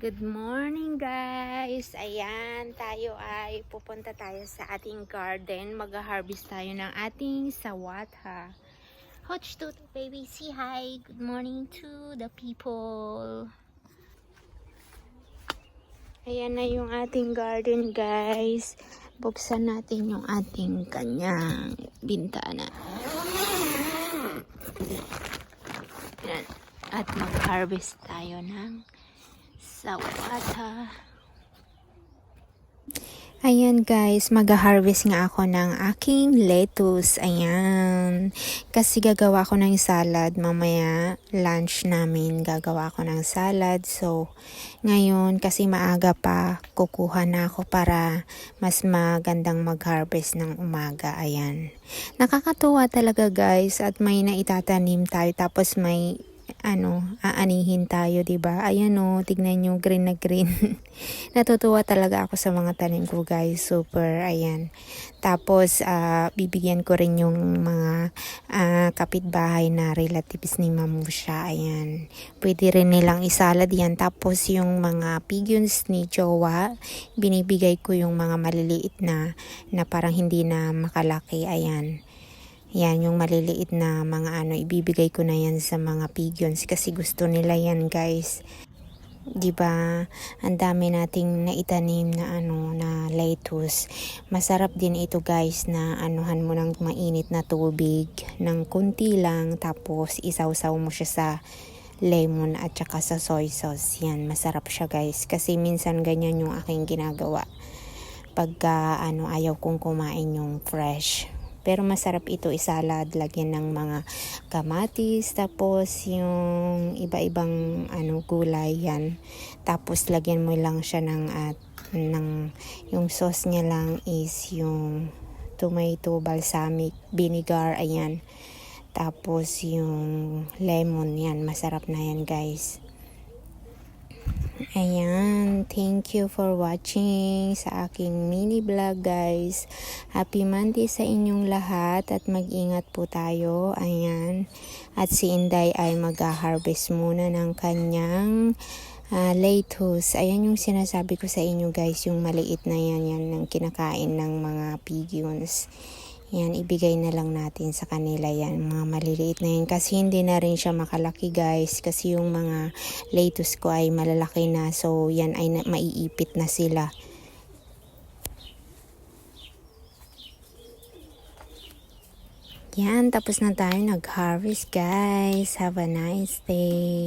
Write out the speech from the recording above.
Good morning guys! Ayan, tayo ay pupunta tayo sa ating garden. Mag-harvest tayo ng ating sawata. Hoch Tutu baby, say hi! Good morning to the people! Ayan na yung ating garden guys. Buksan natin yung ating kanyang bintana. Ayan. At mag-harvest tayo ng sawata. Ayan guys, mag-harvest nga ako ng aking lettuce. Ayan. Kasi gagawa ko ng salad. Mamaya lunch namin gagawa ko ng salad. So, ngayon kasi maaga pa, kukuha na ako para mas magandang mag-harvest ng umaga. Ayan. Nakakatuwa talaga guys at may naitatanim tayo tapos may aanihin tayo, 'di ba? Ayan tignan niyo, green na green. Natutuwa talaga ako sa mga tanim ko, guys. Super, ayan. Tapos bibigyan ko rin yung mga kapitbahay na relatives ni Mamusha, ayan. Pwede rin nilang isalad yan. Tapos yung mga pigeons ni Jowa, binibigay ko yung mga maliliit na parang hindi na makalaki, ayan. Yan, yung maliliit na mga ibibigay ko na yan sa mga pigeons kasi gusto nila yan guys. 'Di ba? Ang dami nating naitanim na na lettuce. Masarap din ito guys na anuhan mo ng mainit na tubig ng kunti lang tapos isawsaw mo siya sa lemon at saka sa soy sauce. Yan, masarap siya guys kasi minsan ganyan yung aking ginagawa. Pagka ayaw kong kumain yung fresh. Pero masarap ito isalad, lagyan ng mga kamatis, tapos yung iba-ibang gulay yan. Tapos lagyan mo lang siya ng yung sauce niya lang is yung tomato balsamic vinegar, ayan. Tapos yung lemon yan, masarap na yan guys. Ayan, thank you for watching sa aking mini vlog guys. Happy Monday sa inyong lahat at mag-ingat po tayo. Ayan, at si Inday ay mag-harvest muna ng kanyang lettuce. Ayan yung sinasabi ko sa inyo guys, yung maliit na yan ang kinakain ng mga pigeons. Yan, ibigay na lang natin sa kanila yan, mga maliliit na yan. Kasi hindi na rin siya makalaki guys. Kasi yung mga lettuce ko ay malalaki na. So, yan ay maiipit na sila. Yan, tapos na tayo nag-harvest guys. Have a nice day.